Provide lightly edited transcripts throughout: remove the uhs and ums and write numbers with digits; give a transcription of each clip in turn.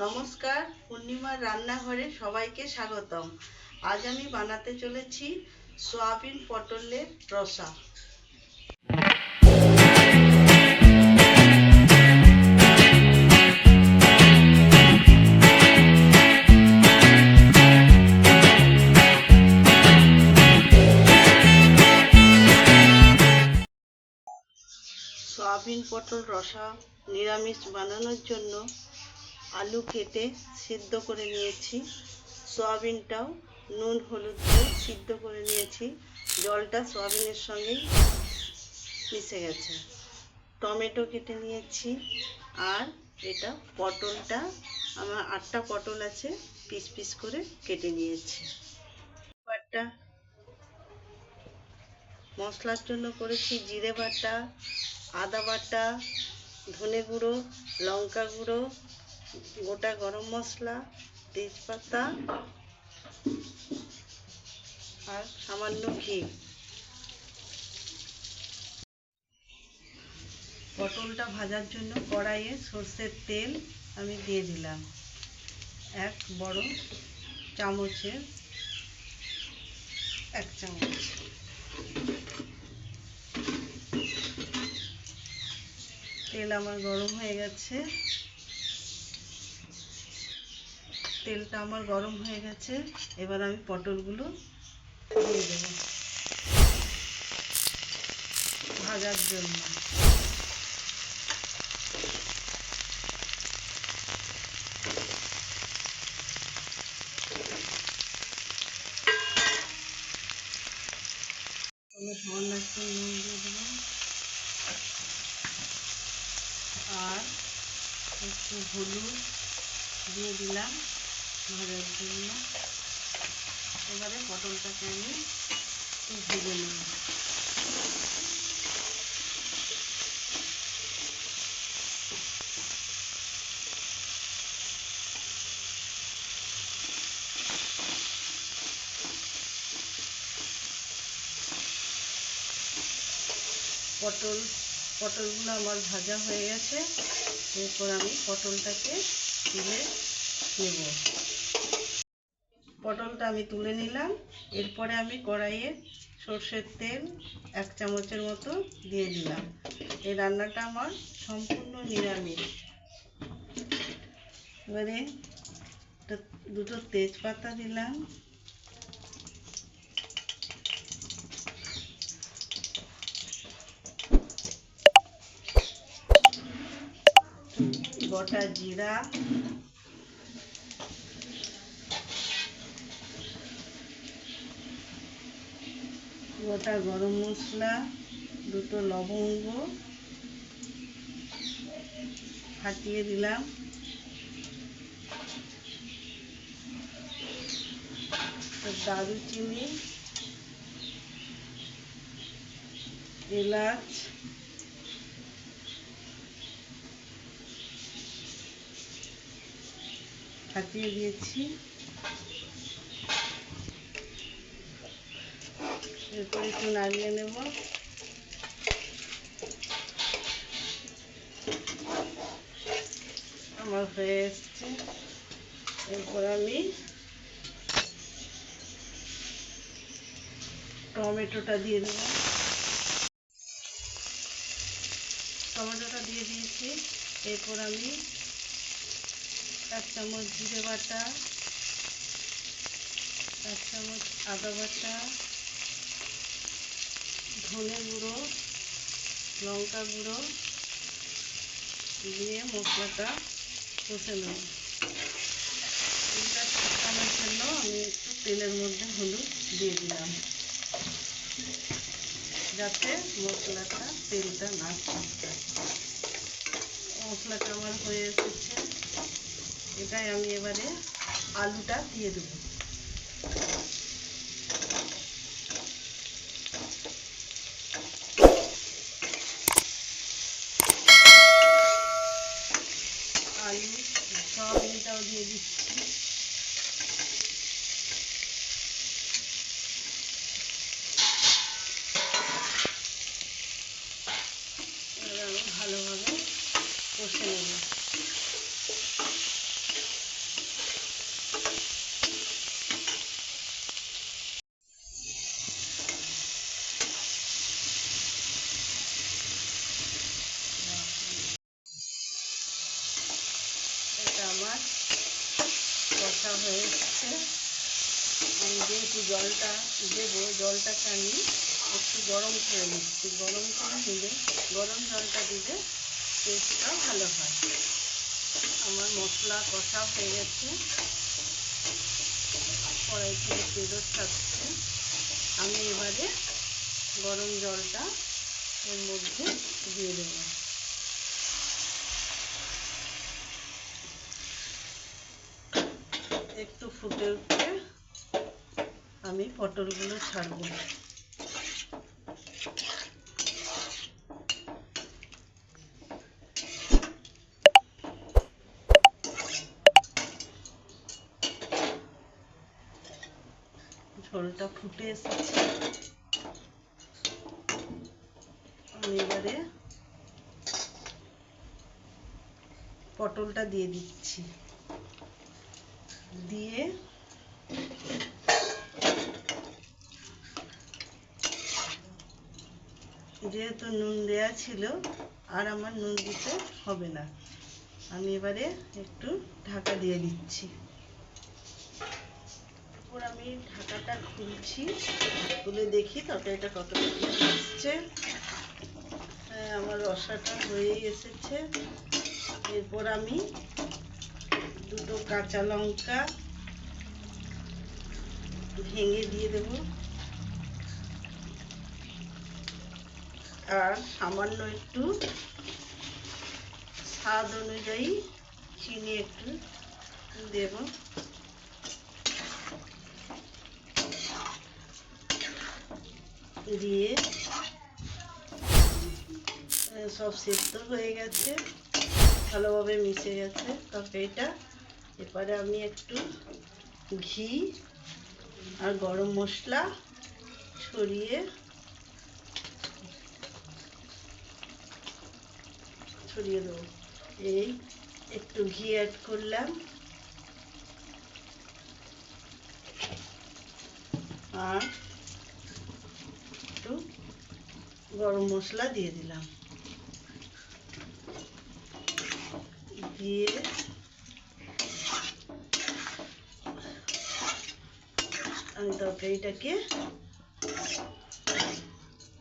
নমস্কার, পূর্ণিমার রান্নাঘরে সবাইকে স্বাগতম। আজ আমি বানাতে চলেছি সয়াবিন পটলের রসা। সয়াবিন পটল রসা নিরামিষ বানানোর জন্য আলু কেটে সিদ্ধ করে নিয়েছি, সয়াবিনটাও নুন হলুদ দিয়ে সিদ্ধ করে নিয়েছি, জলটা সয়াবিনের সঙ্গেই মিশে গেছে। টমেটো কেটে নিয়েছি, আর এটা পটলটা আমার 8টা পটল আছে, পিস পিস করে কেটে নিয়েছি। বাটা মশলার জন্য করেছি জিরে বাটা, আদা বাটা, ধনে গুঁড়ো, লঙ্কা গুঁড়ো, গোটা গরম মশলা, তেজপাতা আর সামান্য ঘি। পটলটা ভাজার জন্য কড়াইয়ে সর্ষের তেল আমি দিয়ে দিলাম, 1 বড় চামচের 1 চামচ। তেল আমার গরম হয়ে গেছে, তেলটা আমার গরম হয়ে গেছে। এবার আমি পটলগুলো দিয়ে দেব ভাজার জন্য। সামান্য একটু নুন দিয়ে দেবো আর একটু হলুদ দিয়ে দিলাম ভাজার জন্য। এবারে পটলটাকে আমি একটু ভেজে নেব। পটলগুলো আমার ভাজা হয়ে গেছে। এরপর আমি পটলটাকে তুলে নেব। পটলটা আমি তুলে নিলাম। এরপরে আমি কড়াইয়ে সর্ষের তেল 1 চামচের মতো দিয়ে দিলাম। এই রান্নাটা আমার সম্পূর্ণ নিরামিষ। এবারে দুটো তেজপাতা দিলাম, গোটা জিরা, গোটা গরম মশলা, দুটো লবঙ্গ ফাটিয়ে দিলাম, দারুচিনি, এলাচ, ফাটিয়ে দিয়েছি। এরপর একটু নাড়িয়ে নেব। আমার হয়ে এসছে। এরপর আমি টমেটোটা দিয়ে দেব। টমেটোটা দিয়ে দিয়েছি। এরপর আমি 1 চামচ জিরে বাটা, 1 চামচ আদা বাটা, ধনে গুঁড়ো, লঙ্কা গুঁড়ো দিয়ে মশলাটা কষে নেব। এটা শুকানোর জন্য আমি একটু তেলের মধ্যে হলুদ দিয়ে দিলাম, যাতে মশলাটা তেলটা না ছাড়ে। মশলাটা আমার হয়ে এসেছে। এটাই আমি এবারে আলুটা দিয়ে দেবো। আলু সয়াবিনটাও দিয়ে দিচ্ছি। এবার আমি ভালোভাবে কষে নেব। কষা হয়ে এসছে। আমি যেহেতু জলটা দেবো, জলটাকে আমি একটু গরম করে নিচ্ছি। গরম করে দিলে, গরম জলটা দিলে টেস্টটাও ভালো হয়। আমার মশলা কষা হয়ে গেছে, কড়াই থেকে তেলও ছাড়ছে। আমি এবারে গরম জলটা এর মধ্যে দিয়ে দেব। একটু ফুটে উঠলে আমি পটলগুলো ছাড়বো। ঝোলটা ফুটে এসেছে। আমি এবারে পটলটা দিয়ে দিচ্ছি। দিয়ে যেহেতু নুন দেয়া ছিল, আর আমার নুন দিতে হবে না। আমি এবারে একটু ঢাকা দিয়ে দিচ্ছি। এরপর আমি ঢাকাটা খুলছি, খুলে দেখি তরকারিটা কতটা আসছে। হ্যাঁ, আমার রসাটা হয়েই এসেছে। এরপর আমি দুটো কাঁচা লঙ্কা ভেঙে দিয়ে দেব, আর সামান্য একটু স্বাদ অনুযায়ী চিনি একটু দেব। দিয়ে সব সেদ্ধ হয়ে গেছে, ভালোভাবে মিশে গেছে তরকারিটা। এরপরে আমি একটু ঘি আর গরম মশলা ছড়িয়ে দেবো। এই একটু ঘি অ্যাড করলাম, আর একটু গরম মশলা দিয়ে দিলাম। দিয়ে আমি তরকারিটাকে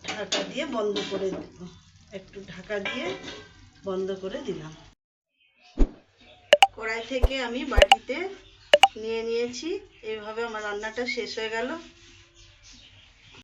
ঢাকা দিয়ে বন্ধ করে দেব। একটু ঢাকা দিয়ে বন্ধ করে দিলাম। কড়াই থেকে আমি বাটিতে নিয়ে নিয়েছি। এইভাবে আমার রান্নাটা শেষ হয়ে গেল।